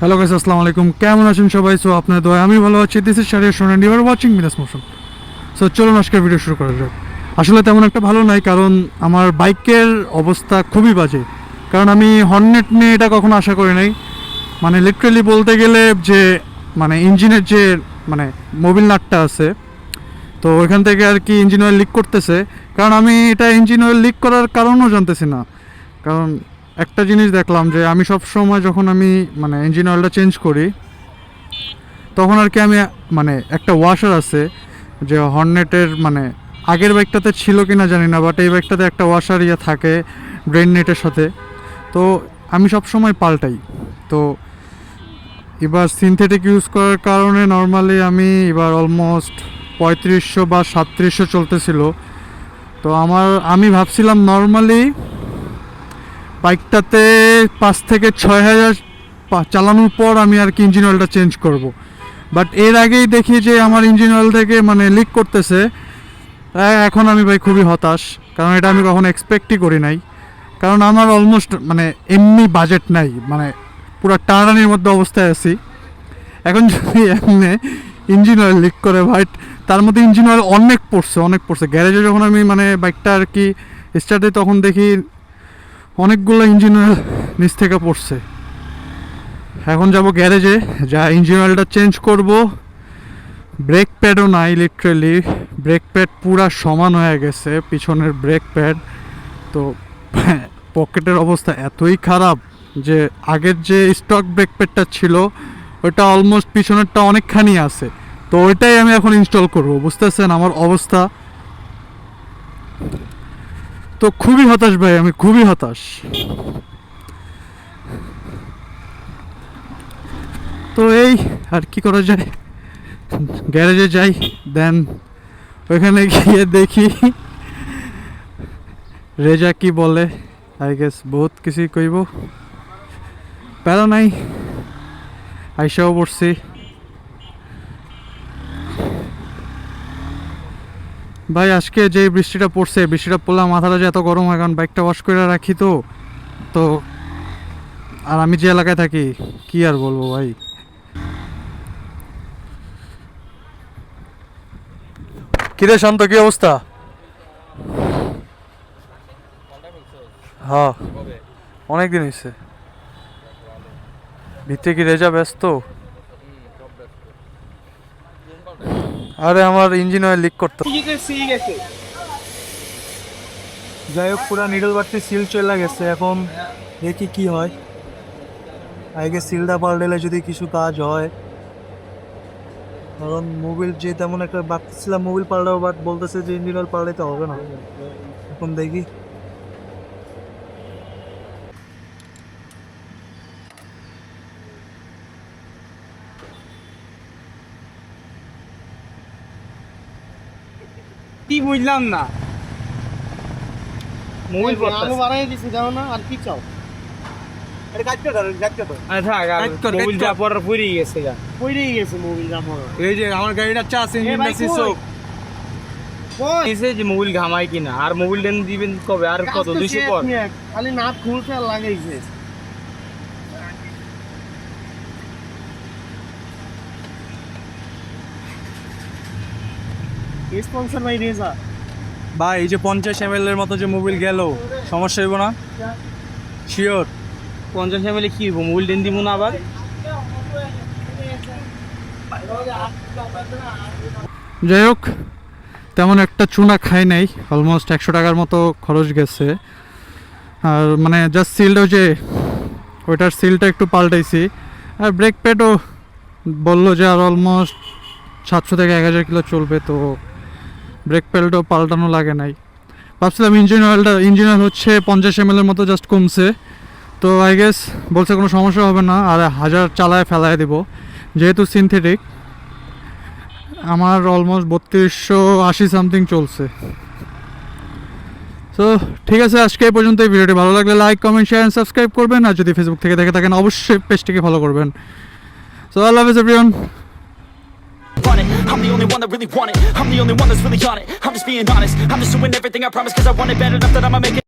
Hello guys, আসসালামু আলাইকুম। কেমন আছেন সবাই? সো আপনার দোয়া আমি ভালো আছি। দিস ইজ শারিয়া শোন এন্ড ইউ আর ওয়াচিং মিনাস মোশন। সো চলুন আজকের ভিডিও শুরু করা যাক। আসলে তেমন একটা ভালো নাই, কারণ আমার বাইকের অবস্থা খুবই বাজে। কারণ আমি হর্নেট নিয়ে এটা কখনো আশা করি নাই। মানে লিটারালি বলতে গেলে যে মানে ইঞ্জিনের যে মানে মোবিল নাটটা আছে, তো ওইখান থেকে আর কি ইঞ্জিন অয়েল লিক করতেছে। কারণ আমি এটা ইঞ্জিন অয়েল লিক করার কারণও জানতেছি না। কারণ একটা জিনিস দেখলাম যে আমি সব সময় যখন আমি মানে ইঞ্জিন অয়েলটা চেঞ্জ করি, তখন আর কি আমি মানে একটা ওয়াশার আছে যে হর্নেটের, মানে আগের বাইকটাতে ছিল কি না জানি না, বাট এই বাইকটাতে একটা ওয়াশার থাকে ব্রেন নেটের সাথে। তো আমি সব সময় পাল্টাই। তো এবার সিনথেটিক ইউজ করার কারণে নর্মালি আমি এবার অলমোস্ট 3500 বা 3700 চলতেছিল। তো আমি ভাবছিলাম নর্মালি বাইকটাতে 5 থেকে 6000 চালানোর পর আমি আর কি ইঞ্জিন অয়েলটা চেঞ্জ করব। বাট এর আগেই দেখি যে আমার ইঞ্জিন অয়েল থেকে মানে লিক করতেছে। এখন আমি ভাই খুবই হতাশ, কারণ এটা আমি কখনো এক্সপেক্টই করি নাই। কারণ আমার অলমোস্ট মানে এমনি বাজেট নাই, মানে পুরো টানানির মধ্যে অবস্থায় আছি। এখন যদি এমনি ইঞ্জিন অয়েল লিক করে ভাই, তার মধ্যে ইঞ্জিন অয়েল অনেক পড়ছে। গ্যারেজে যখন আমি মানে বাইকটা আর কি স্টার্ট দিই, তখন দেখি অনেকগুলো ইঞ্জিন অয়েল নিচ থেকে পড়ছে। এখন যাব গ্যারেজে, যা ইঞ্জিন অয়েলটা চেঞ্জ করব। ব্রেক প্যাডও নাই, লিটারেলি ব্রেক প্যাড পুরা সমান হয়ে গেছে, পিছনের ব্রেক প্যাড। তো পকেটের অবস্থা এতই খারাপ যে আগের যে স্টক ব্রেক প্যাডটা ছিল ওইটা অলমোস্ট পিছনেরটা অনেকখানি আছে। তো ওইটাই আমি এখন ইনস্টল করব, বুঝতেছেন আমার অবস্থা। তো খুবই হতাশ ভাই, আমি খুবই হতাশ। তো এই আর কি করা যায়, গ্যারেজে যাই, দেন ওইখানে গিয়ে দেখি রেজা কি বলে। আই গেস বহুত কিছুই কইব, প্যারা নাই, আইসাও পড়ছি। ভাই আজকে যে বৃষ্টিটা পড়ছে, বৃষ্টিটা পড়লে মাথাটা যে এত গরম হয়, কারণ বাইকটা ওয়াশ করে রাখি। তো আর আমি যে এলাকায় থাকি কি আর বলবো ভাই। কিরে শান্ত, কি অবস্থা? হ্যাঁ, অনেক দিন হয়েছে। ভিতরে কি রেজা ব্যস্ত? আরে আমার ইঞ্জিন অয়েল লিক করতে। যাই হোক, পুরা নিডল বাড়তি সিল চলে গেছে। এখন দেখি কি হয়। আগে সিলটা পাল্টালে যদি কিছু কাজ হয়, কারণ মোবিল যে তেমন একটা ভাবতেছিলাম মোবিল পাল্টাবো, বাট বলতেছে যে ইঞ্জিন অয়েল পাল্টাইতে হবে না। এখন দেখি। কি বুঝলাম না, মোবাইল আমি বানাই দিছি দাও না, আর কি চাও? মোবাইল যা পড়ার পড়েই গেছে গা, কইরেই গেছে মোবিল আমার। এই যে আমার গাড়িটা চাষ ইঞ্জিনটা সিসক এসে যে মোবিল ঘামাই কিনা, আর মোবিল দেন দিবেন কবে, আর কত 200 পর? খালি নাট খুলছে আর লাগাইছে। স্পন্সর ভাই রেজা ভাই এই যে 50 ml এর মতো যে মোবিল গেল, সমস্যা হইব না? শিওর 50 ml কি হইব? মোবিল দেন দিব না আবার? যাই হোক, তেমন একটা চুনা খাই নাই, অলমোস্ট 100 টাকার মতো খরচ গেছে। আর মানে জাস্ট সিলটা যে ওইটার সিলটা একটু পাল্টাইছি। আর ব্রেক প্যাডও বললো যে আর অলমোস্ট 700 থেকে 1000 কিলো চলবে। তো ব্রেক প্যাডও পাল্টানো লাগে নাই। ভাবছিলাম ইঞ্জিন অয়েল হচ্ছে 50 ml এর মতো জাস্ট কমছে। তো আই গেস বলছে কোনো সমস্যা হবে না, আর 1000 চালায় ফেলায় দেবো। যেহেতু সিনথেটিক, আমার অলমোস্ট 3280 সামথিং চলছে। সো ঠিক আছে, আজকে এই পর্যন্ত। এই ভিডিওটি ভালো লাগলে like, comment, share and subscribe করবেন। আর যদি ফেসবুক থেকে দেখে থাকেন অবশ্যই পেজটিকে ফলো করবেন। সো আল্লাহ হাফেজ everyone. I'm the only one that really want it. I'm the only one that's really on it. I'm just being honest. I'm just doing everything I promise, cause I want it bad enough that I'ma make it.